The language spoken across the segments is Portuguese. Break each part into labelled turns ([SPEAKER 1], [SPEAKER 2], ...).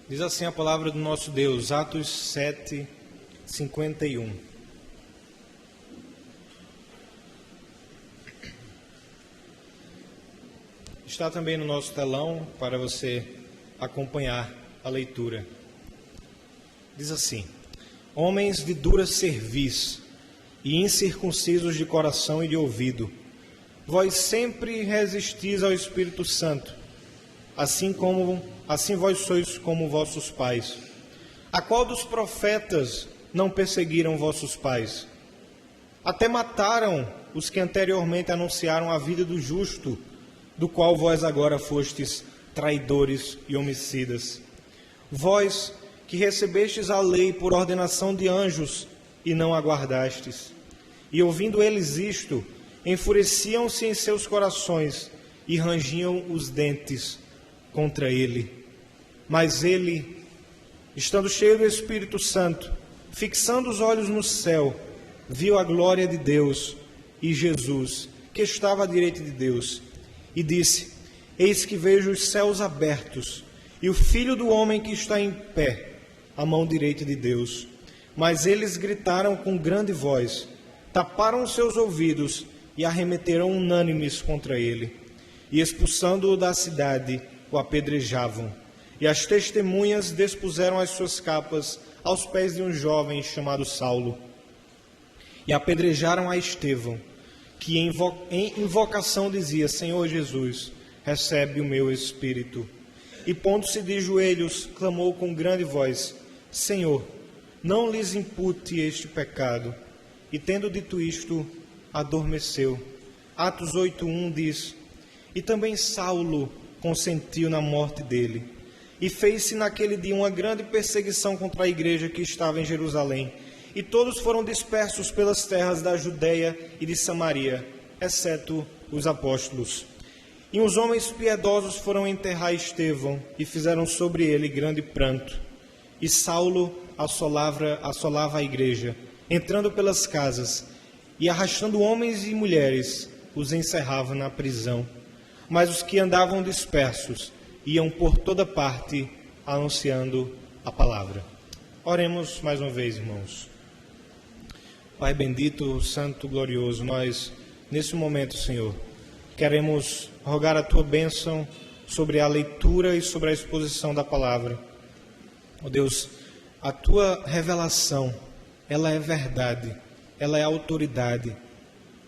[SPEAKER 1] Diz assim a palavra do nosso Deus, Atos 7, 51. Está também no nosso telão para você acompanhar a leitura. Diz assim: homens de dura cerviz e incircuncisos de coração e de ouvido, vós sempre resistis ao Espírito Santo, assim vós sois como vossos pais. A qual dos profetas não perseguiram vossos pais? Até mataram os que anteriormente anunciaram a vida do justo, do qual vós agora fostes traidores e homicidas. Vós que recebestes a lei por ordenação de anjos e não aguardastes. E ouvindo eles isto, enfureciam-se em seus corações e rangiam os dentes contra ele. Mas ele, estando cheio do Espírito Santo, fixando os olhos no céu, viu a glória de Deus e Jesus, que estava à direita de Deus, e disse: eis que vejo os céus abertos e o Filho do homem que está em pé, à mão direita de Deus. Mas eles gritaram com grande voz, taparam os seus ouvidos e arremeteram unânimes contra ele. E expulsando-o da cidade, o apedrejavam. E as testemunhas despuseram as suas capas aos pés de um jovem chamado Saulo. E apedrejaram a Estevão, que em invocação dizia: Senhor Jesus, recebe o meu espírito. E pondo-se de joelhos, clamou com grande voz: Senhor, não lhes impute este pecado. E tendo dito isto, adormeceu. Atos 8:1 diz: e também Saulo consentiu na morte dele. E fez-se naquele dia uma grande perseguição contra a igreja que estava em Jerusalém. E todos foram dispersos pelas terras da Judeia e de Samaria, exceto os apóstolos. E os homens piedosos foram enterrar Estevão e fizeram sobre ele grande pranto. E Saulo assolava a igreja, entrando pelas casas e arrastando homens e mulheres, os encerrava na prisão. Mas os que andavam dispersos iam por toda parte anunciando a palavra. Oremos mais uma vez, irmãos. Pai bendito, santo, glorioso, nós, nesse momento, Senhor, queremos rogar a Tua bênção sobre a leitura e sobre a exposição da palavra. Ó Deus, a Tua revelação, ela é verdade, ela é autoridade.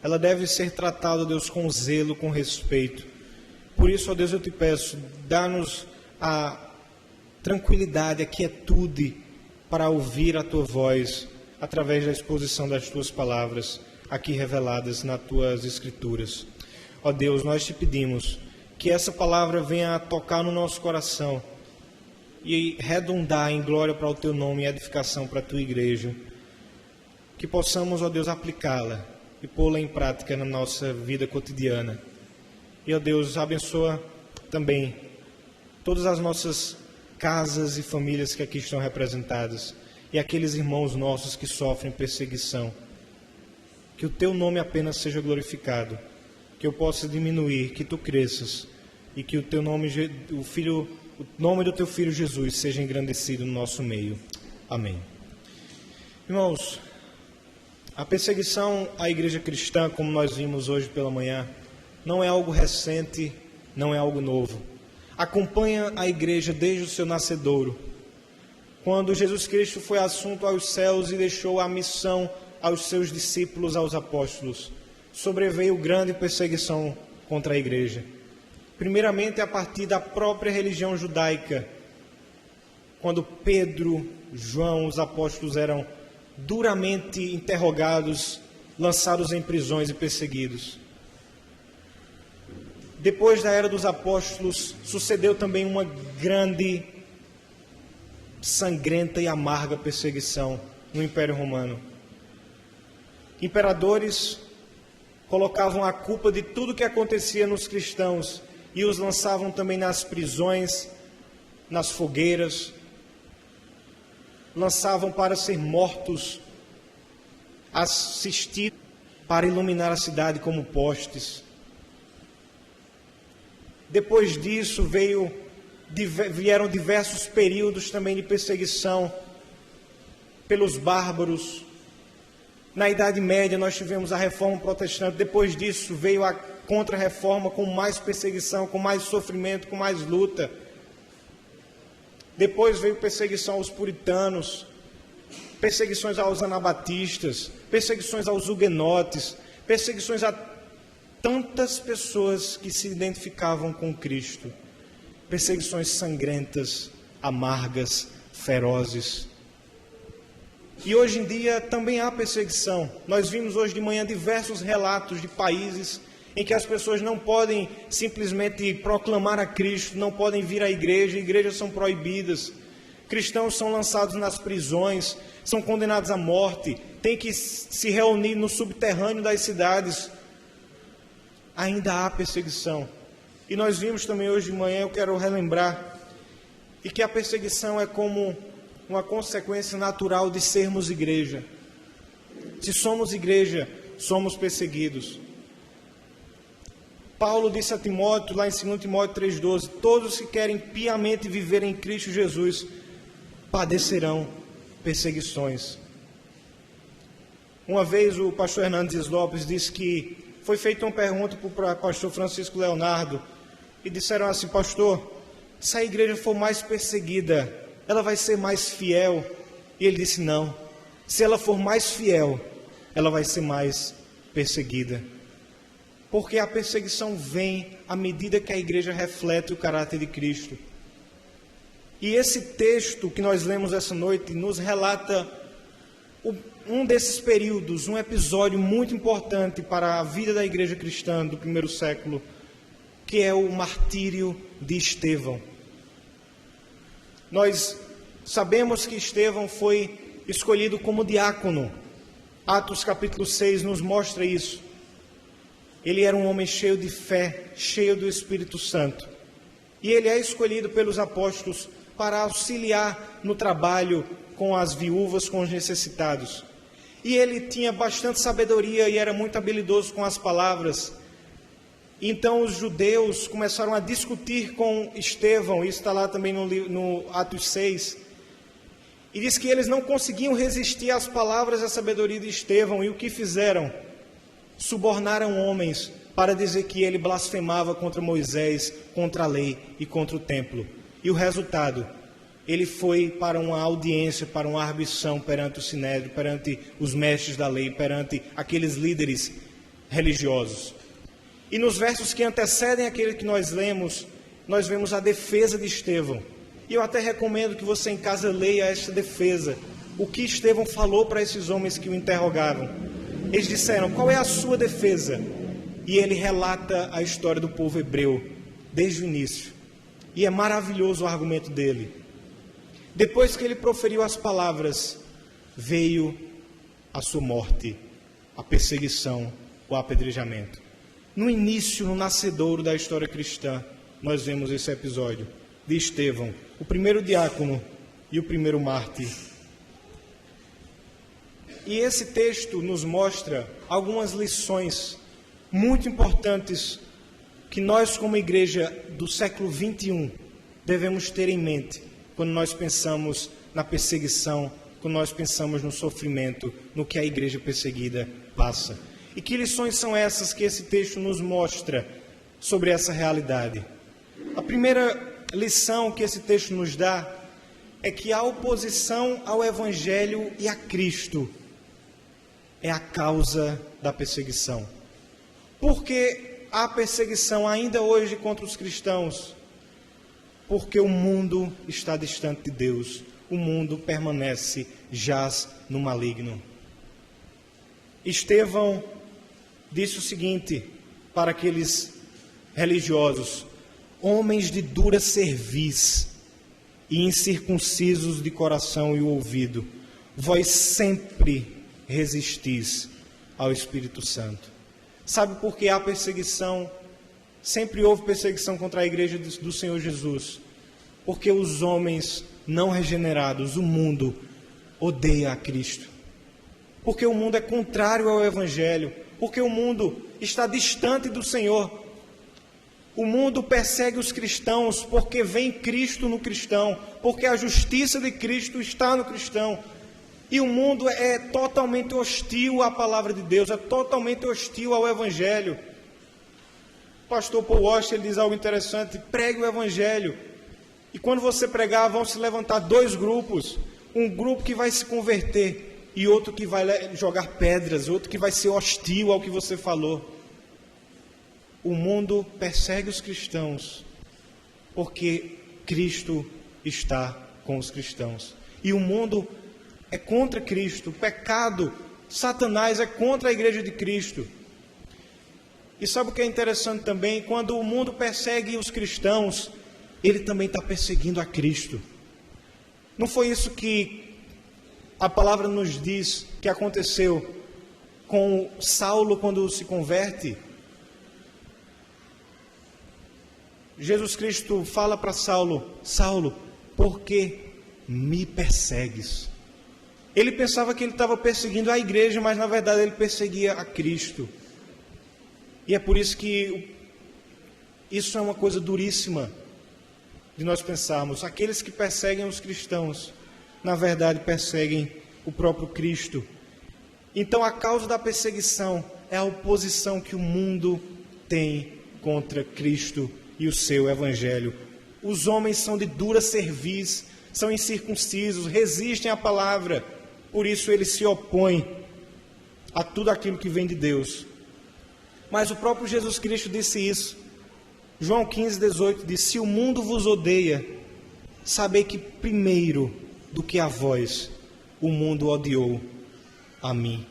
[SPEAKER 1] Ela deve ser tratada, ó Deus, com zelo, com respeito. Por isso, ó Deus, eu te peço, dá-nos a tranquilidade, a quietude para ouvir a Tua voz através da exposição das Tuas palavras aqui reveladas nas Tuas Escrituras. Ó Deus, nós te pedimos que essa palavra venha a tocar no nosso coração e redundar em glória para o Teu nome e edificação para a Tua igreja. Que possamos, ó Deus, aplicá-la e pô-la em prática na nossa vida cotidiana. E, ó Deus, abençoa também todas as nossas casas e famílias que aqui estão representadas e aqueles irmãos nossos que sofrem perseguição. Que o Teu nome apenas seja glorificado, que eu possa diminuir, que Tu cresças e que o Teu nome, o nome do Teu Filho Jesus seja engrandecido no nosso meio. Amém. Irmãos, a perseguição à igreja cristã, como nós vimos hoje pela manhã, não é algo recente, não é algo novo. Acompanha a igreja desde o seu nascedouro. Quando Jesus Cristo foi assunto aos céus e deixou a missão aos seus discípulos, aos apóstolos, sobreveio grande perseguição contra a igreja. Primeiramente a partir da própria religião judaica, quando Pedro, João, os apóstolos eram duramente interrogados, lançados em prisões e perseguidos. Depois da era dos apóstolos, sucedeu também uma grande, sangrenta e amarga perseguição no Império Romano. Imperadores colocavam a culpa de tudo que acontecia nos cristãos e os lançavam também nas prisões, nas fogueiras, lançavam para ser mortos, assistidos para iluminar a cidade como postes. Depois disso veio vieram diversos períodos também de perseguição pelos bárbaros. Na Idade Média nós tivemos a Reforma Protestante, depois disso veio a Contra-Reforma com mais perseguição, com mais sofrimento, com mais luta. Depois veio perseguição aos puritanos, perseguições aos anabatistas, perseguições aos huguenotes, perseguições a tantas pessoas que se identificavam com Cristo. Perseguições sangrentas, amargas, ferozes. E hoje em dia também há perseguição. Nós vimos hoje de manhã diversos relatos de países em que as pessoas não podem simplesmente proclamar a Cristo, não podem vir à igreja, igrejas são proibidas, cristãos são lançados nas prisões, são condenados à morte, têm que se reunir no subterrâneo das cidades. Ainda há perseguição. E nós vimos também hoje de manhã, eu quero relembrar, e que a perseguição é como uma consequência natural de sermos igreja. Se somos igreja, somos perseguidos. Paulo disse a Timóteo, lá em 2 Timóteo 3,12, todos que querem piamente viver em Cristo Jesus, padecerão perseguições. Uma vez o pastor Hernandes Lopes disse que foi feita uma pergunta para o pastor Francisco Leonardo, e disseram assim: pastor, se a igreja for mais perseguida, ela vai ser mais fiel? E ele disse: não, se ela for mais fiel, ela vai ser mais perseguida. Porque a perseguição vem à medida que a igreja reflete o caráter de Cristo. E esse texto que nós lemos essa noite nos relata um desses períodos, um episódio muito importante para a vida da igreja cristã do primeiro século, que é o martírio de Estevão. Nós sabemos que Estevão foi escolhido como diácono. Atos capítulo 6 nos mostra isso. Ele era um homem cheio de fé, cheio do Espírito Santo. E ele é escolhido pelos apóstolos para auxiliar no trabalho com as viúvas, com os necessitados. E ele tinha bastante sabedoria e era muito habilidoso com as palavras. Então os judeus começaram a discutir com Estevão, isso está lá também no Atos 6, e diz que eles não conseguiam resistir às palavras e à sabedoria de Estevão, e o que fizeram? Subornaram homens para dizer que ele blasfemava contra Moisés, contra a lei e contra o templo. E o resultado? Ele foi para uma audiência, para uma arguição perante o Sinédrio, perante os mestres da lei, perante aqueles líderes religiosos. E nos versos que antecedem aquele que nós lemos, nós vemos a defesa de Estevão. E eu até recomendo que você em casa leia esta defesa. O que Estevão falou para esses homens que o interrogavam. Eles disseram: qual é a sua defesa? E ele relata a história do povo hebreu, desde o início. E é maravilhoso o argumento dele. Depois que ele proferiu as palavras, veio a sua morte, a perseguição, o apedrejamento. No início, no nascedouro da história cristã, nós vemos esse episódio de Estevão, o primeiro diácono e o primeiro mártir. E esse texto nos mostra algumas lições muito importantes que nós, como igreja do século 21, devemos ter em mente quando nós pensamos na perseguição, quando nós pensamos no sofrimento, no que a igreja perseguida passa. E que lições são essas que esse texto nos mostra sobre essa realidade? A primeira lição que esse texto nos dá é que a oposição ao Evangelho e a Cristo é a causa da perseguição. Por que há perseguição ainda hoje contra os cristãos? Porque o mundo está distante de Deus. O mundo permanece, jaz no maligno. Estevão disse o seguinte para aqueles religiosos: homens de dura cerviz e incircuncisos de coração e ouvido, vós sempre resistis ao Espírito Santo. Sabe por que há perseguição? Sempre houve perseguição contra a igreja do Senhor Jesus. Porque os homens não regenerados, o mundo, odeia a Cristo. Porque o mundo é contrário ao Evangelho. Porque o mundo está distante do Senhor. O mundo persegue os cristãos porque vem Cristo no cristão, porque a justiça de Cristo está no cristão. E o mundo é totalmente hostil à palavra de Deus, é totalmente hostil ao Evangelho. O pastor Paul Washer, ele diz algo interessante: pregue o Evangelho. E quando você pregar, vão se levantar dois grupos. Um grupo que vai se converter e outro que vai jogar pedras, outro que vai ser hostil ao que você falou. O mundo persegue os cristãos porque Cristo está com os cristãos. E o mundo é contra Cristo. O pecado, Satanás é contra a igreja de Cristo. E sabe o que é interessante também? Quando o mundo persegue os cristãos, ele também está perseguindo a Cristo. Não foi isso que a palavra nos diz que aconteceu com Saulo quando se converte? Jesus Cristo fala para Saulo: Saulo, por que me persegues? Ele pensava que ele estava perseguindo a igreja, mas na verdade ele perseguia a Cristo. E é por isso que isso é uma coisa duríssima de nós pensarmos. Aqueles que perseguem os cristãos, na verdade perseguem o próprio Cristo. Então a causa da perseguição é a oposição que o mundo tem contra Cristo e o seu Evangelho. Os homens são de dura cerviz, são incircuncisos, resistem à palavra, por isso eles se opõem a tudo aquilo que vem de Deus. Mas o próprio Jesus Cristo disse isso. João 15:18 diz: se o mundo vos odeia, sabei que primeiro do que a vós, o mundo odiou a mim.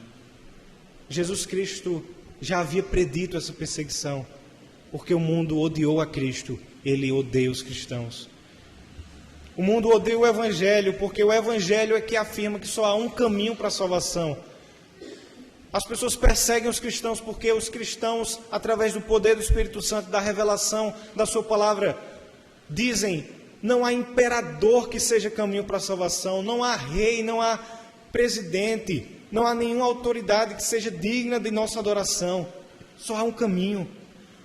[SPEAKER 1] Jesus Cristo já havia predito essa perseguição, porque o mundo odiou a Cristo, ele odeia os cristãos. O mundo odeia o Evangelho, porque o Evangelho é que afirma que só há um caminho para a salvação. As pessoas perseguem os cristãos porque os cristãos, através do poder do Espírito Santo, da revelação da sua palavra, dizem: não há imperador que seja caminho para a salvação, não há rei, não há presidente, não há nenhuma autoridade que seja digna de nossa adoração. Só há um caminho.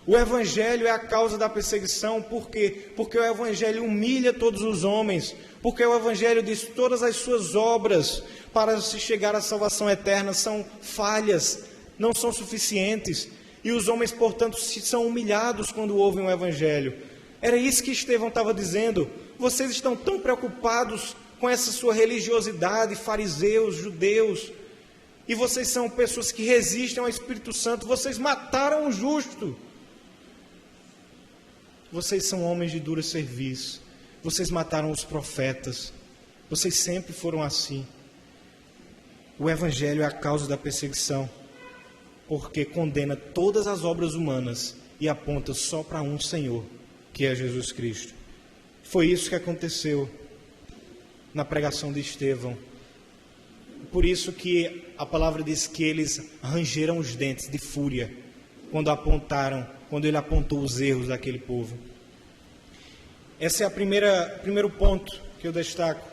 [SPEAKER 1] O Evangelho é a causa da perseguição. Por quê? Porque o Evangelho humilha todos os homens, porque o Evangelho diz que todas as suas obras para se chegar à salvação eterna são falhas, não são suficientes, e os homens, portanto, são humilhados quando ouvem o Evangelho. Era isso que Estevão estava dizendo: vocês estão tão preocupados com essa sua religiosidade, fariseus, judeus, e vocês são pessoas que resistem ao Espírito Santo, vocês mataram o justo. Vocês são homens de dura cerviz, vocês mataram os profetas, vocês sempre foram assim. O Evangelho é a causa da perseguição, porque condena todas as obras humanas e aponta só para um Senhor, que é Jesus Cristo. Foi isso que aconteceu na pregação de Estevão. Por isso que a palavra diz que eles rangeram os dentes de fúria quando ele apontou os erros daquele povo. Esse é primeiro ponto que eu destaco.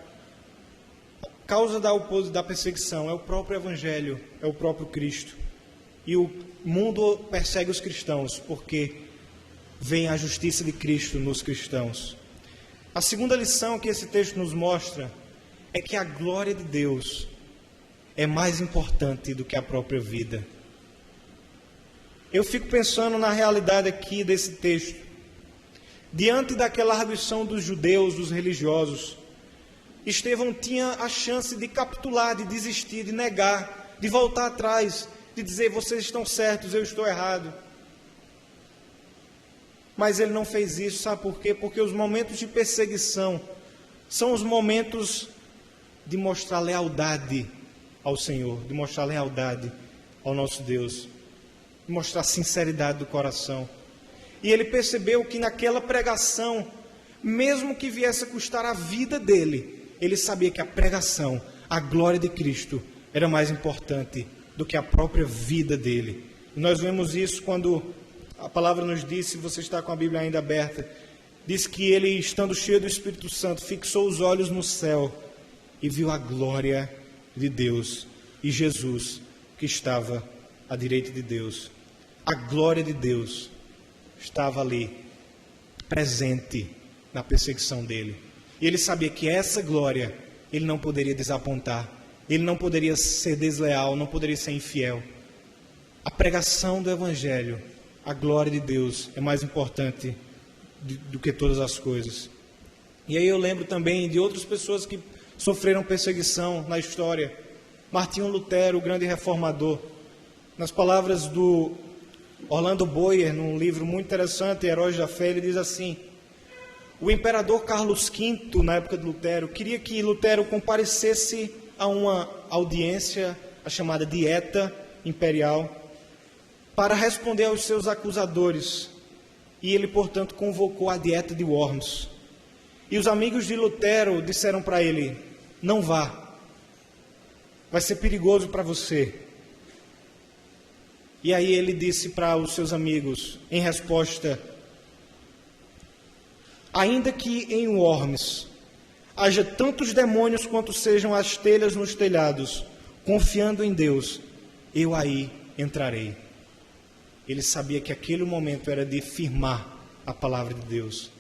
[SPEAKER 1] A causa da perseguição é o próprio Evangelho, é o próprio Cristo. E o mundo persegue os cristãos porque vem a justiça de Cristo nos cristãos. A segunda lição que esse texto nos mostra é que a glória de Deus é mais importante do que a própria vida. Eu fico pensando na realidade aqui desse texto. Diante daquela arguição dos judeus, dos religiosos, Estevão tinha a chance de capitular, de desistir, de negar, de voltar atrás, de dizer: vocês estão certos, eu estou errado. Mas ele não fez isso, sabe por quê? Porque os momentos de perseguição são os momentos de mostrar lealdade ao Senhor, de mostrar lealdade ao nosso Deus, de mostrar sinceridade do coração. E ele percebeu que naquela pregação, mesmo que viesse a custar a vida dele, ele sabia que a pregação, a glória de Cristo, era mais importante do que a própria vida dele. E nós vemos isso quando a palavra nos diz, se você está com a Bíblia ainda aberta, diz que ele, estando cheio do Espírito Santo, fixou os olhos no céu e viu a glória de Deus e Jesus que estava à direita de Deus. A glória de Deus estava ali presente na perseguição dele. E ele sabia que essa glória ele não poderia desapontar, ele não poderia ser desleal, não poderia ser infiel. A pregação do Evangelho, a glória de Deus é mais importante do que todas as coisas. E aí eu lembro também de outras pessoas que sofreram perseguição na história. Martinho Lutero, o grande reformador. Nas palavras do Orlando Boyer, num livro muito interessante, Heróis da Fé, ele diz assim: o imperador Carlos V, na época de Lutero, queria que Lutero comparecesse a uma audiência, a chamada Dieta Imperial, para responder aos seus acusadores. E ele, portanto, convocou a Dieta de Worms. E os amigos de Lutero disseram para ele: não vá, vai ser perigoso para você. E aí ele disse para os seus amigos, em resposta: ainda que em Worms haja tantos demônios quanto sejam as telhas nos telhados, confiando em Deus, eu aí entrarei. Ele sabia que aquele momento era de firmar a palavra de Deus,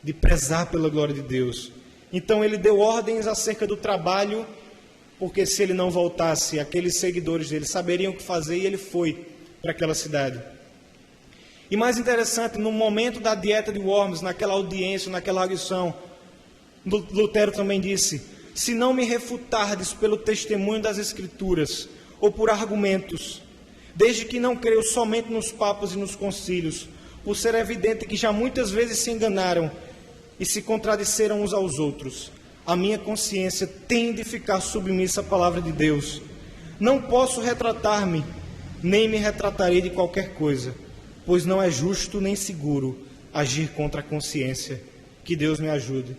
[SPEAKER 1] de prezar pela glória de Deus. Então ele deu ordens acerca do trabalho, porque se ele não voltasse, aqueles seguidores dele saberiam o que fazer, e ele foi para aquela cidade. E mais interessante, no momento da Dieta de Worms, naquela audiência, naquela audição, Lutero também disse: se não me refutardes pelo testemunho das Escrituras, ou por argumentos, desde que não creio somente nos papas e nos concílios, por ser evidente que já muitas vezes se enganaram e se contradisseram uns aos outros, a minha consciência tem de ficar submissa à palavra de Deus. Não posso retratar-me, nem me retratarei de qualquer coisa, pois não é justo nem seguro agir contra a consciência. Que Deus me ajude.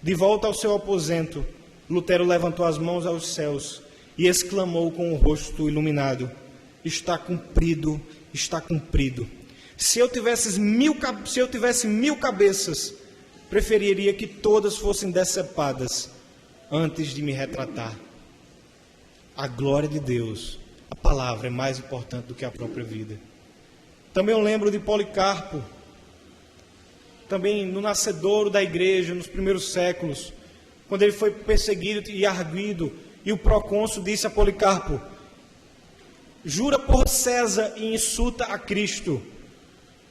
[SPEAKER 1] De volta ao seu aposento, Lutero levantou as mãos aos céus e exclamou com o rosto iluminado: está cumprido, está cumprido. Se eu tivesse 1000 cabeças, preferiria que todas fossem decepadas antes de me retratar. A glória de Deus, a palavra é mais importante do que a própria vida. Também eu lembro de Policarpo, também no nascedouro da igreja, nos primeiros séculos, quando ele foi perseguido e arguido, e o procônsul disse a Policarpo: jura por César e insulta a Cristo.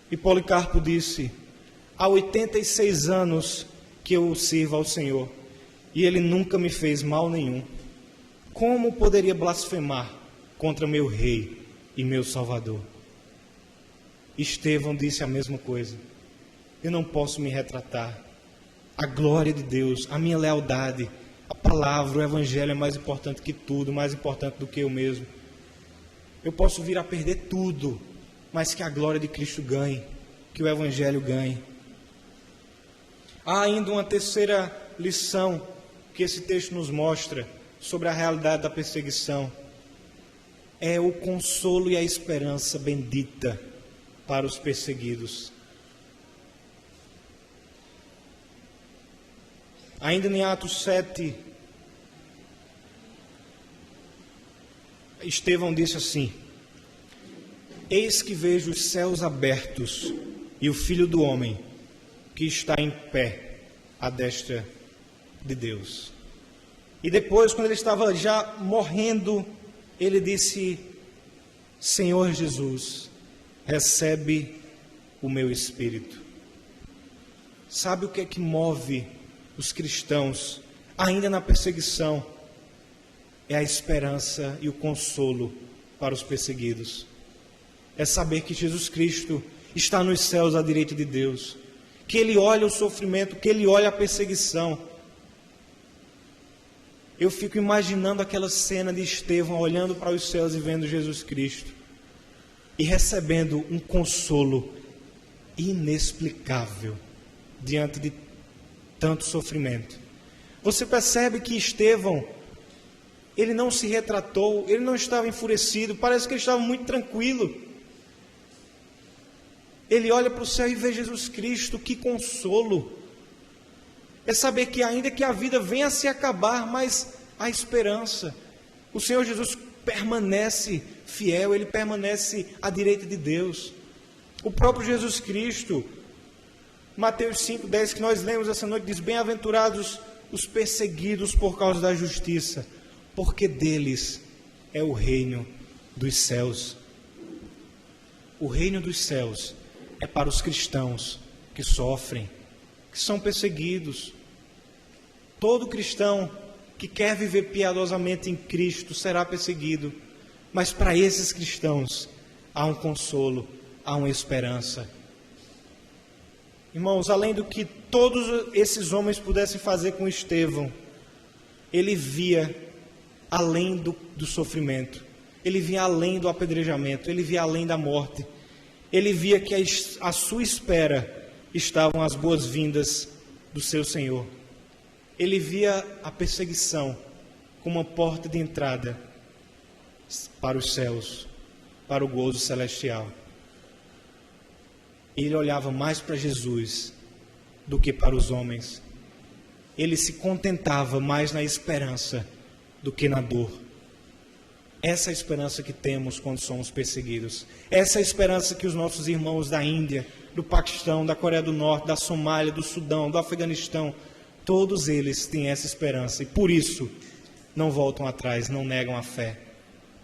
[SPEAKER 1] E Policarpo disse: há 86 anos que eu sirvo ao Senhor, e Ele nunca me fez mal nenhum. Como poderia blasfemar contra meu Rei e meu Salvador? Estevão disse a mesma coisa: eu não posso me retratar. A glória de Deus, a minha lealdade, a palavra, o Evangelho é mais importante que tudo, mais importante do que eu mesmo. Eu posso vir a perder tudo, mas que a glória de Cristo ganhe, que o Evangelho ganhe. Há ainda uma terceira lição que esse texto nos mostra sobre a realidade da perseguição. É o consolo e a esperança bendita para os perseguidos. Ainda em Atos 7, Estevão disse assim: eis que vejo os céus abertos e o Filho do Homem que está em pé à destra de Deus. E depois, quando ele estava já morrendo, ele disse: Senhor Jesus, recebe o meu espírito. Sabe o que é que move os cristãos, ainda na perseguição? É a esperança e o consolo para os perseguidos. É saber que Jesus Cristo está nos céus à direita de Deus, que Ele olha o sofrimento, que Ele olha a perseguição. Eu fico imaginando aquela cena de Estevão olhando para os céus e vendo Jesus Cristo e recebendo um consolo inexplicável diante de tanto sofrimento. Você percebe que Estevão, ele não se retratou, ele não estava enfurecido, parece que ele estava muito tranquilo. Ele olha para o céu e vê Jesus Cristo. Que consolo! É saber que ainda que a vida venha a se acabar, mas há esperança. O Senhor Jesus permanece fiel, Ele permanece à direita de Deus. O próprio Jesus Cristo, Mateus 5:10, que nós lemos essa noite, diz: bem-aventurados os perseguidos por causa da justiça, porque deles é o reino dos céus. O reino dos céus é para os cristãos que sofrem, que são perseguidos. Todo cristão que quer viver piedosamente em Cristo será perseguido, mas para esses cristãos há um consolo, há uma esperança. Irmãos, além do que todos esses homens pudessem fazer com Estevão, ele via além do sofrimento, ele via além do apedrejamento, ele via além da morte, ele via que à sua espera estavam as boas-vindas do seu Senhor. Ele via a perseguição como uma porta de entrada para os céus, para o gozo celestial. Ele olhava mais para Jesus do que para os homens. Ele se contentava mais na esperança do que na dor. Essa é a esperança que temos quando somos perseguidos. Essa é a esperança que os nossos irmãos da Índia, do Paquistão, da Coreia do Norte, da Somália, do Sudão, do Afeganistão, todos eles têm essa esperança. E por isso não voltam atrás, não negam a fé.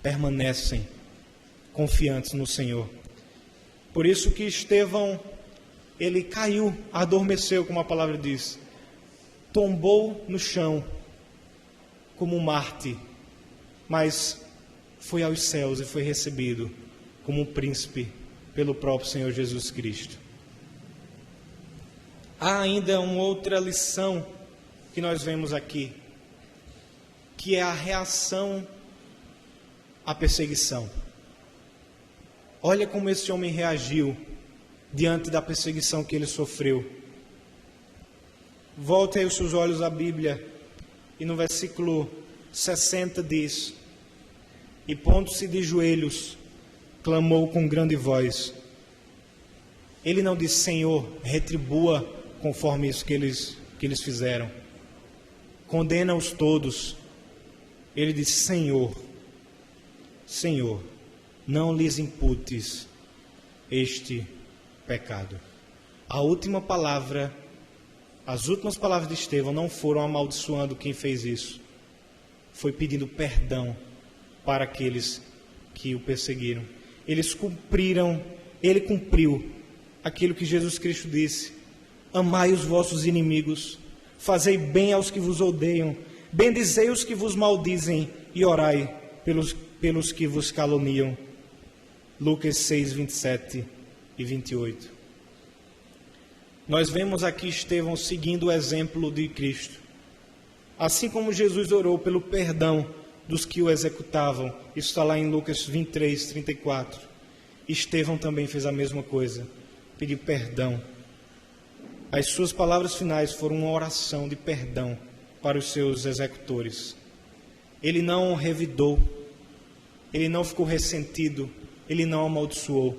[SPEAKER 1] Permanecem confiantes no Senhor. Por isso que Estevão, ele caiu, adormeceu, como a palavra diz. Tombou no chão como um mártir, mas foi aos céus e foi recebido como um príncipe pelo próprio Senhor Jesus Cristo. Há ainda uma outra lição que nós vemos aqui, que é a reação à perseguição. Olha como esse homem reagiu diante da perseguição que ele sofreu. Volte aí os seus olhos à Bíblia, e no versículo 60 diz: e pondo-se de joelhos, clamou com grande voz. Ele não disse: Senhor, retribua conforme isso que eles fizeram. Condena-os todos. Ele disse: Senhor, Senhor, não lhes imputes este pecado. As últimas palavras de Estevão não foram amaldiçoando quem fez isso. Foi pedindo perdão para aqueles que o perseguiram. Ele cumpriu aquilo que Jesus Cristo disse: amai os vossos inimigos, fazei bem aos que vos odeiam, bendizei os que vos maldizem e orai pelos que vos caluniam. Lucas 6, 27 e 28. Nós vemos aqui Estevão seguindo o exemplo de Cristo. Assim como Jesus orou pelo perdão dos que o executavam, isso está lá em Lucas 23, 34. Estevão também fez a mesma coisa, pediu perdão. As suas palavras finais foram uma oração de perdão para os seus executores. Ele não revidou, ele não ficou ressentido, ele não amaldiçoou.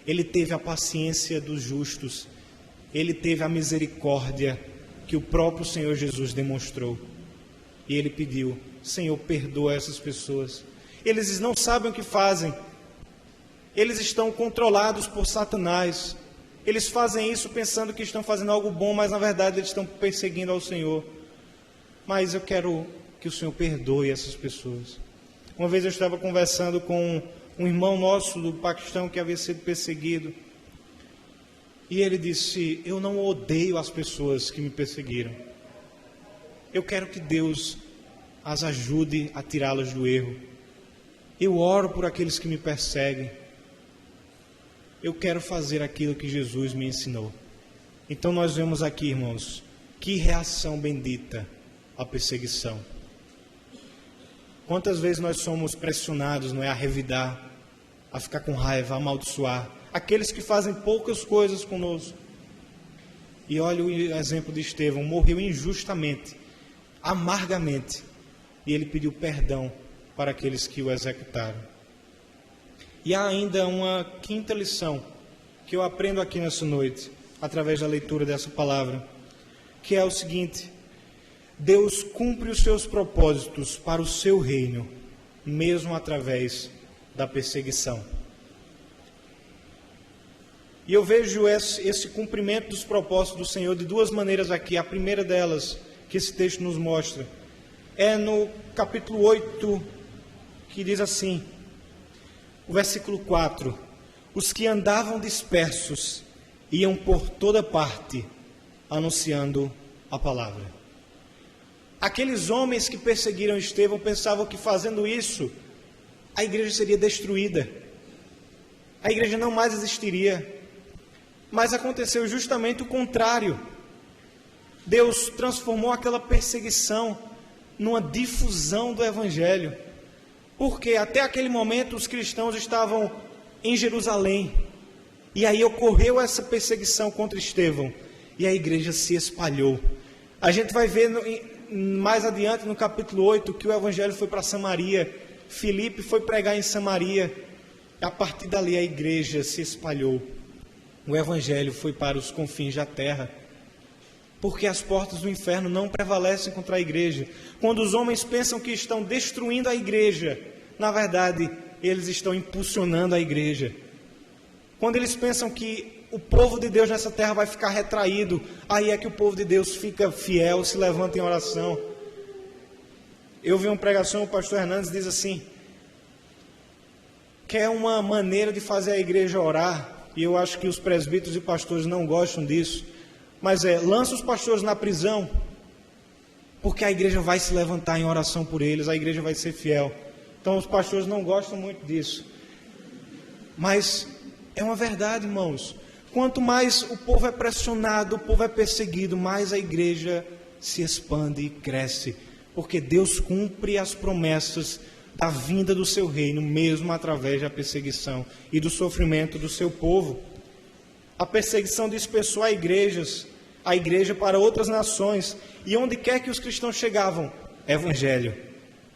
[SPEAKER 1] Ele teve a paciência dos justos, ele teve a misericórdia que o próprio Senhor Jesus demonstrou. E ele pediu: Senhor, perdoa essas pessoas. Eles não sabem o que fazem. Eles estão controlados por Satanás. Eles fazem isso pensando que estão fazendo algo bom, mas na verdade eles estão perseguindo ao Senhor. Mas eu quero que o Senhor perdoe essas pessoas. Uma vez eu estava conversando com um irmão nosso do Paquistão que havia sido perseguido. E ele disse: eu não odeio as pessoas que me perseguiram. Eu quero que Deus as ajude a tirá-las do erro. Eu oro por aqueles que me perseguem. Eu quero fazer aquilo que Jesus me ensinou. Então nós vemos aqui, irmãos, que reação bendita à perseguição. Quantas vezes nós somos pressionados, não é, a revidar, a ficar com raiva, a amaldiçoar aqueles que fazem poucas coisas conosco. E olha o exemplo de Estevão: morreu injustamente, amargamente, e ele pediu perdão para aqueles que o executaram. E há ainda uma quinta lição que eu aprendo aqui nessa noite, através da leitura dessa palavra, que é o seguinte: Deus cumpre os seus propósitos para o seu reino, mesmo através da perseguição. E eu vejo esse cumprimento dos propósitos do Senhor de duas maneiras aqui. A primeira delas, que esse texto nos mostra, é no capítulo 8, que diz assim, o versículo 4: os que andavam dispersos iam por toda parte anunciando a palavra. Aqueles homens que perseguiram Estevão pensavam que fazendo isso, a igreja seria destruída. A igreja não mais existiria. Mas aconteceu justamente o contrário. Deus transformou aquela perseguição numa difusão do Evangelho. Porque até aquele momento os cristãos estavam em Jerusalém. E aí ocorreu essa perseguição contra Estevão. E a igreja se espalhou. A gente vai ver mais adiante no capítulo 8 que o Evangelho foi para Samaria. Filipe foi pregar em Samaria. A partir dali a igreja se espalhou. O Evangelho foi para os confins da terra. Porque as portas do inferno não prevalecem contra a igreja. Quando os homens pensam que estão destruindo a igreja, na verdade, eles estão impulsionando a igreja. Quando eles pensam que o povo de Deus nessa terra vai ficar retraído, aí é que o povo de Deus fica fiel, se levanta em oração. Eu vi uma pregação, o pastor Hernandes diz assim, que é uma maneira de fazer a igreja orar, e eu acho que os presbíteros e pastores não gostam disso, mas lança os pastores na prisão, porque a igreja vai se levantar em oração por eles, a igreja vai ser fiel. Então os pastores não gostam muito disso. Mas é uma verdade, irmãos. Quanto mais o povo é pressionado, o povo é perseguido, mais a igreja se expande e cresce, porque Deus cumpre as promessas da vinda do seu reino, mesmo através da perseguição e do sofrimento do seu povo. A perseguição dispersou a igreja para outras nações, e onde quer que os cristãos chegavam, evangelho,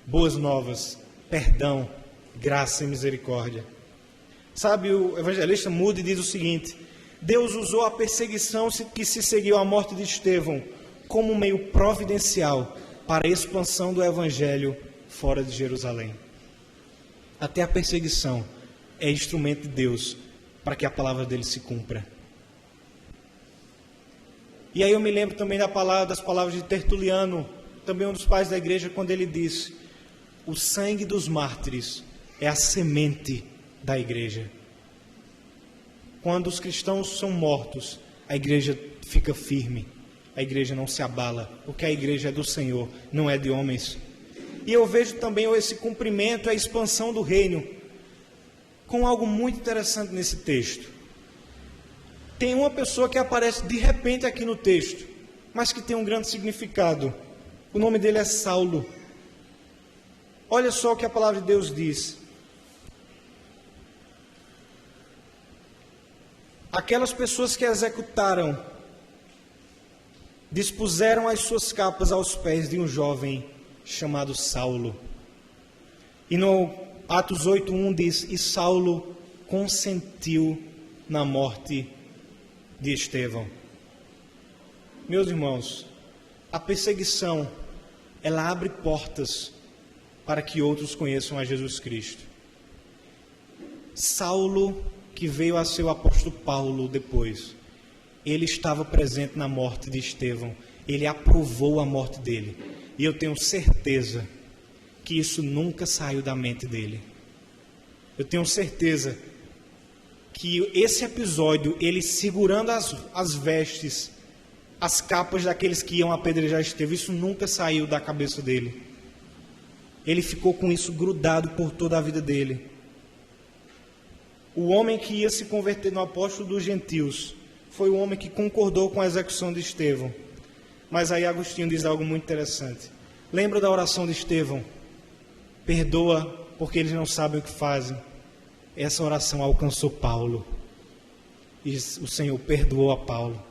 [SPEAKER 1] boas novas, perdão, graça e misericórdia. Sabe, o evangelista Moody diz o seguinte: Deus usou a perseguição que se seguiu à morte de Estevão como um meio providencial para a expansão do evangelho fora de Jerusalém. Até a perseguição é instrumento de Deus para que a palavra dele se cumpra. E aí eu me lembro também das palavras de Tertuliano, também um dos pais da igreja, quando ele disse: o sangue dos mártires é a semente da igreja. Quando os cristãos são mortos, a igreja fica firme, a igreja não se abala, porque a igreja é do Senhor, não é de homens. E eu vejo também esse cumprimento, a expansão do reino, com algo muito interessante nesse texto. Tem uma pessoa que aparece de repente aqui no texto, mas que tem um grande significado. O nome dele é Saulo. Olha só o que a palavra de Deus diz. Aquelas pessoas que executaram, dispuseram as suas capas aos pés de um jovem chamado Saulo. E no Atos 8:1 diz: e Saulo consentiu na morte de Estevão. Meus irmãos, a perseguição, ela abre portas para que outros conheçam a Jesus Cristo. Saulo, que veio a ser o apóstolo Paulo depois, ele estava presente na morte de Estevão, ele aprovou a morte dele, e eu tenho certeza que isso nunca saiu da mente dele. Eu tenho certeza que esse episódio, ele segurando as vestes, as capas daqueles que iam apedrejar Estevão, isso nunca saiu da cabeça dele. Ele ficou com isso grudado por toda a vida dele. O homem que ia se converter no apóstolo dos gentios foi o homem que concordou com a execução de Estevão. Mas aí Agostinho diz algo muito interessante. Lembra da oração de Estevão? Perdoa porque eles não sabem o que fazem. Essa oração alcançou Paulo. E o Senhor perdoou a Paulo.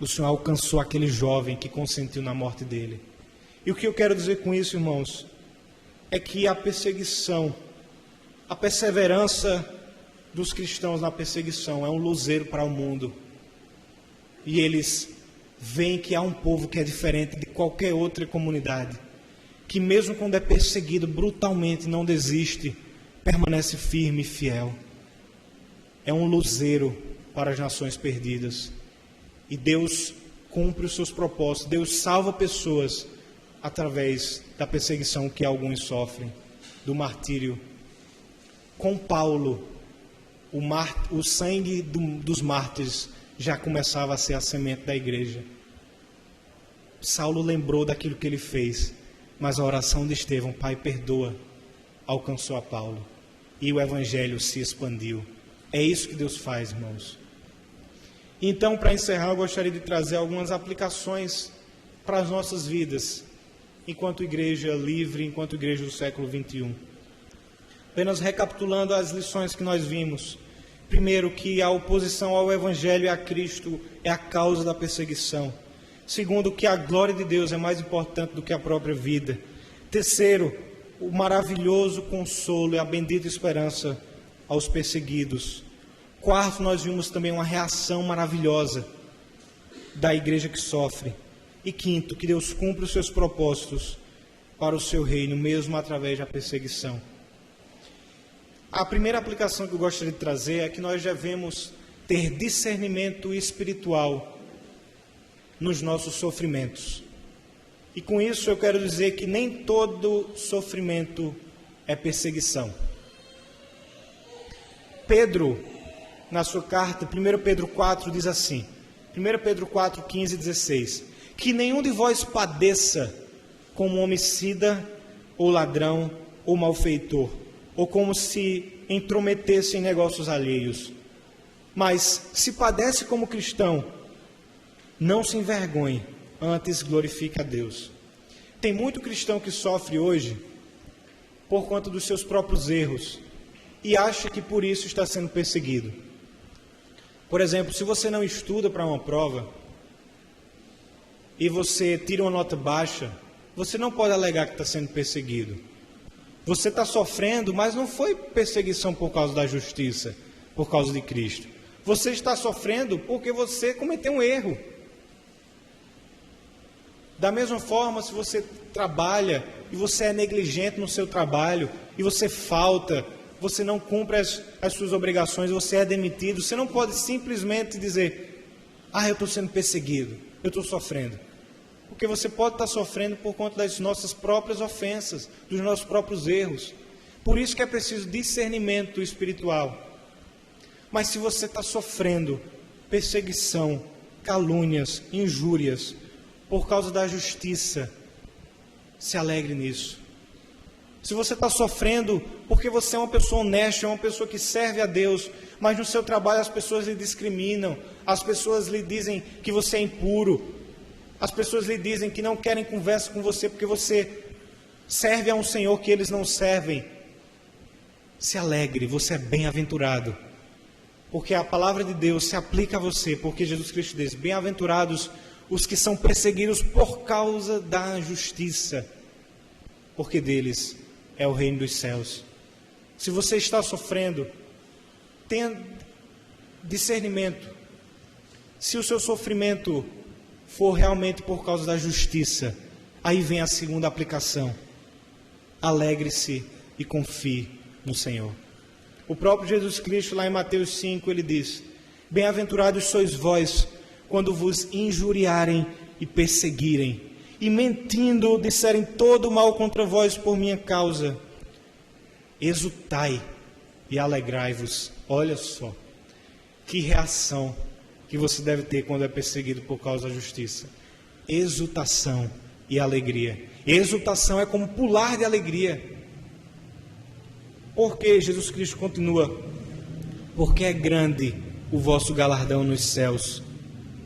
[SPEAKER 1] O Senhor alcançou aquele jovem que consentiu na morte dele. E o que eu quero dizer com isso, irmãos, é que a perseguição, a perseverança dos cristãos na perseguição é um luzeiro para o mundo. E eles veem que há um povo que é diferente de qualquer outra comunidade, que mesmo quando é perseguido brutalmente não desiste, permanece firme e fiel. É um luzeiro para as nações perdidas. E Deus cumpre os seus propósitos, Deus salva pessoas através da perseguição que alguns sofrem, do martírio. Com Paulo, o sangue dos mártires já começava a ser a semente da igreja. Saulo lembrou daquilo que ele fez, mas a oração de Estevão, Pai, perdoa, alcançou a Paulo. E o evangelho se expandiu. É isso que Deus faz, irmãos. Então, para encerrar, eu gostaria de trazer algumas aplicações para as nossas vidas, enquanto igreja livre, enquanto igreja do século XXI. Apenas recapitulando as lições que nós vimos. Primeiro, que a oposição ao evangelho e a Cristo é a causa da perseguição. Segundo, que a glória de Deus é mais importante do que a própria vida. Terceiro, o maravilhoso consolo e a bendita esperança aos perseguidos. Quarto, nós vimos também uma reação maravilhosa da igreja que sofre. E quinto, que Deus cumpre os seus propósitos para o seu reino, mesmo através da perseguição. A primeira aplicação que eu gostaria de trazer é que nós devemos ter discernimento espiritual nos nossos sofrimentos. E com isso eu quero dizer que nem todo sofrimento é perseguição. Pedro, na sua carta, 1 Pedro 4, diz assim, 1 Pedro 4, 15 e 16, que nenhum de vós padeça como homicida, ou ladrão, ou malfeitor, ou como se intrometesse em negócios alheios. Mas, se padece como cristão, não se envergonhe, antes glorifique a Deus. Tem muito cristão que sofre hoje por conta dos seus próprios erros e acha que por isso está sendo perseguido. Por exemplo, se você não estuda para uma prova e você tira uma nota baixa, você não pode alegar que está sendo perseguido. Você está sofrendo, mas não foi perseguição por causa da justiça, por causa de Cristo. Você está sofrendo porque você cometeu um erro. Da mesma forma, se você trabalha e você é negligente no seu trabalho, e você falta, você não cumpre as suas obrigações, você é demitido, você não pode simplesmente dizer, eu estou sendo perseguido, eu estou sofrendo. Porque você pode estar sofrendo por conta das nossas próprias ofensas, dos nossos próprios erros. Por isso que é preciso discernimento espiritual. Mas se você está sofrendo perseguição, calúnias, injúrias, por causa da justiça, se alegre nisso. Se você está sofrendo porque você é uma pessoa honesta, é uma pessoa que serve a Deus, mas no seu trabalho as pessoas lhe discriminam, as pessoas lhe dizem que você é impuro, as pessoas lhe dizem que não querem conversa com você porque você serve a um Senhor que eles não servem. Se alegre, você é bem-aventurado, porque a palavra de Deus se aplica a você, porque Jesus Cristo diz, bem-aventurados os que são perseguidos por causa da justiça, porque deles é o reino dos céus. Se você está sofrendo, tenha discernimento. Se o seu sofrimento for realmente por causa da justiça, aí vem a segunda aplicação. Alegre-se e confie no Senhor. O próprio Jesus Cristo, lá em Mateus 5, ele diz, bem-aventurados sois vós, quando vos injuriarem e perseguirem, e mentindo disserem todo mal contra vós por minha causa. Exultai e alegrai-vos. Olha só, que reação que você deve ter quando é perseguido por causa da justiça. Exultação e alegria. Exultação é como pular de alegria. Porque Jesus Cristo continua, porque é grande o vosso galardão nos céus,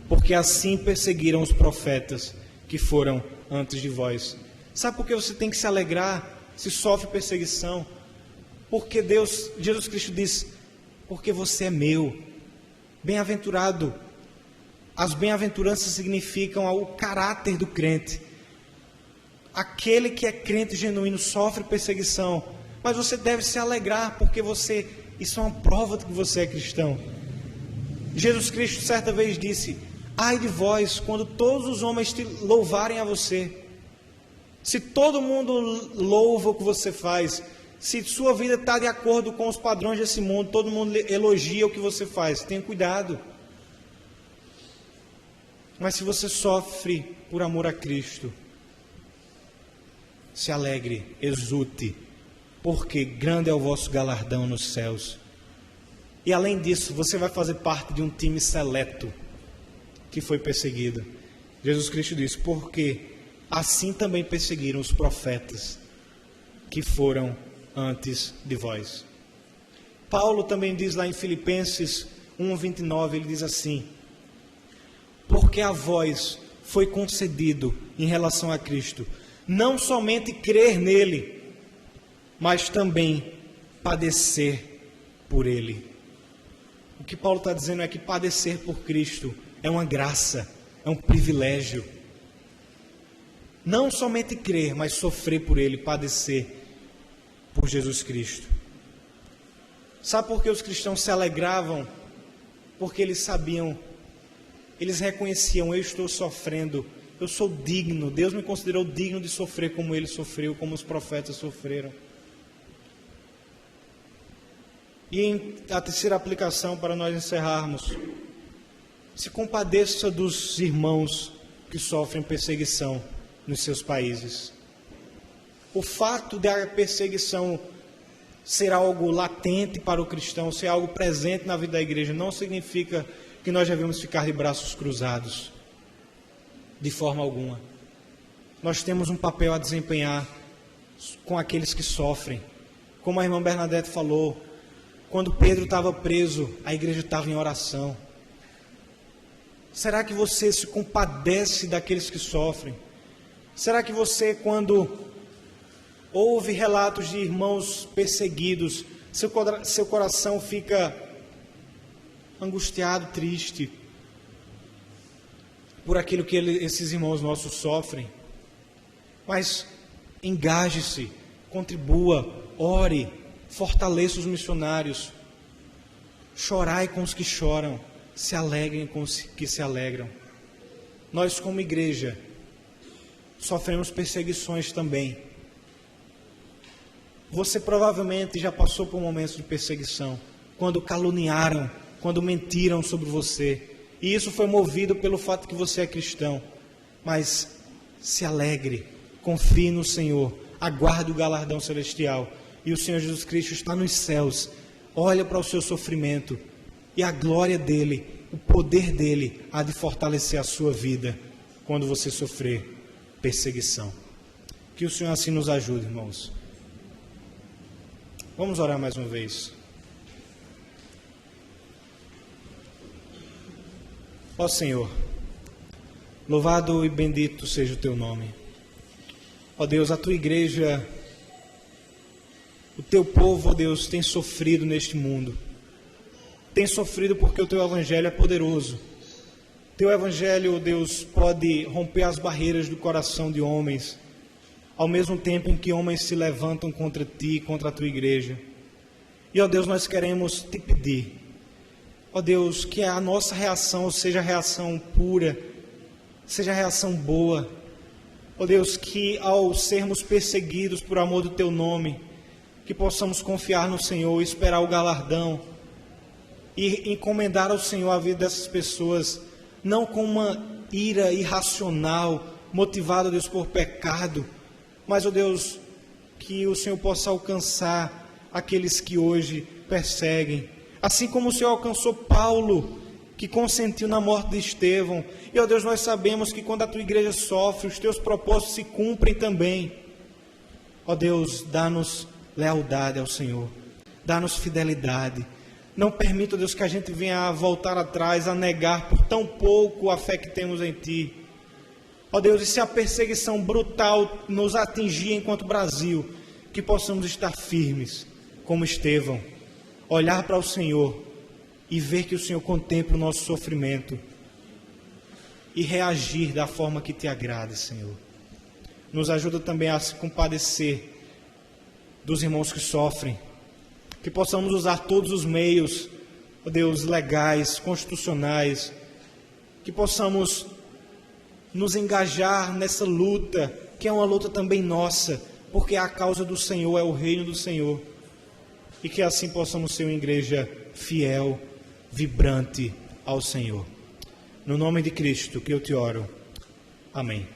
[SPEAKER 1] porque assim perseguiram os profetas que foram antes de vós. Sabe por que você tem que se alegrar se sofre perseguição? Porque Jesus Cristo diz, porque você é meu. Bem-aventurado. As bem-aventuranças significam o caráter do crente. Aquele que é crente genuíno sofre perseguição, mas você deve se alegrar, porque isso é uma prova de que você é cristão. Jesus Cristo certa vez disse, ai de vós, quando todos os homens te louvarem a você. Se todo mundo louva o que você faz, Se sua vida está de acordo com os padrões desse mundo, todo mundo elogia o que você faz, tenha cuidado. Mas se você sofre por amor a Cristo, se alegre, exulte, porque grande é o vosso galardão nos céus. E além disso, você vai fazer parte de um time seleto que foi perseguido. Jesus Cristo disse, porque assim também perseguiram os profetas que foram antes de vós. Paulo também diz lá em Filipenses 1:29, ele diz assim, porque a vós foi concedido em relação a Cristo, não somente crer nele, mas também padecer por ele. O que Paulo está dizendo é que padecer por Cristo é uma graça, é um privilégio. Não somente crer, mas sofrer por ele, padecer por Jesus Cristo. Sabe por que os cristãos se alegravam? Porque eles sabiam, eles reconheciam, eu estou sofrendo, eu sou digno, Deus me considerou digno de sofrer como ele sofreu, como os profetas sofreram. E a terceira aplicação para nós encerrarmos, se compadeça dos irmãos que sofrem perseguição nos seus países. O fato da perseguição ser algo latente para o cristão, ser algo presente na vida da igreja, não significa que nós devemos ficar de braços cruzados, de forma alguma. Nós temos um papel a desempenhar com aqueles que sofrem. Como a irmã Bernadette falou, quando Pedro estava preso, a igreja estava em oração. Será que você se compadece daqueles que sofrem? Será que você, quando ouve relatos de irmãos perseguidos, seu coração fica angustiado, triste por aquilo que esses irmãos nossos sofrem? Mas engaje-se, contribua, ore, fortaleça os missionários, chorai com os que choram, se alegrem com os que se alegram. Nós, como igreja, sofremos perseguições também. Você provavelmente já passou por momentos de perseguição, quando caluniaram, quando mentiram sobre você, e isso foi movido pelo fato que você é cristão. Mas se alegre, confie no Senhor, aguarde o galardão celestial, e o Senhor Jesus Cristo está nos céus. Olha para o seu sofrimento, e a glória dele, o poder dele há de fortalecer a sua vida quando você sofrer perseguição. Que o Senhor assim nos ajude, irmãos. Vamos orar mais uma vez. Ó Senhor, louvado e bendito seja o teu nome. Ó Deus, a tua igreja, o teu povo, ó Deus, tem sofrido neste mundo. Tem sofrido porque o teu evangelho é poderoso. Teu evangelho, ó Deus, pode romper as barreiras do coração de homens, ao mesmo tempo em que homens se levantam contra ti, contra a tua igreja. E, ó Deus, nós queremos te pedir, ó Deus, que a nossa reação seja reação pura, seja reação boa. Ó Deus, que ao sermos perseguidos por amor do teu nome, que possamos confiar no Senhor, esperar o galardão e encomendar ao Senhor a vida dessas pessoas, não com uma ira irracional, motivada, ó Deus, por pecado, mas, ó Deus, que o Senhor possa alcançar aqueles que hoje perseguem, assim como o Senhor alcançou Paulo, que consentiu na morte de Estevão. E, ó Deus, nós sabemos que quando a tua igreja sofre, os teus propósitos se cumprem também. Ó Deus, dá-nos lealdade ao Senhor, dá-nos fidelidade. Não permita, ó Deus, que a gente venha a voltar atrás, a negar por tão pouco a fé que temos em Ti. Ó Deus, e se a perseguição brutal nos atingir enquanto Brasil, que possamos estar firmes, como Estevão, olhar para o Senhor e ver que o Senhor contempla o nosso sofrimento e reagir da forma que Te agrade, Senhor. Nos ajuda também a se compadecer dos irmãos que sofrem, que possamos usar todos os meios, ó Deus, legais, constitucionais, que possamos nos engajar nessa luta, que é uma luta também nossa, porque a causa do Senhor é o reino do Senhor. E que assim possamos ser uma igreja fiel, vibrante ao Senhor. No nome de Cristo que eu te oro. Amém.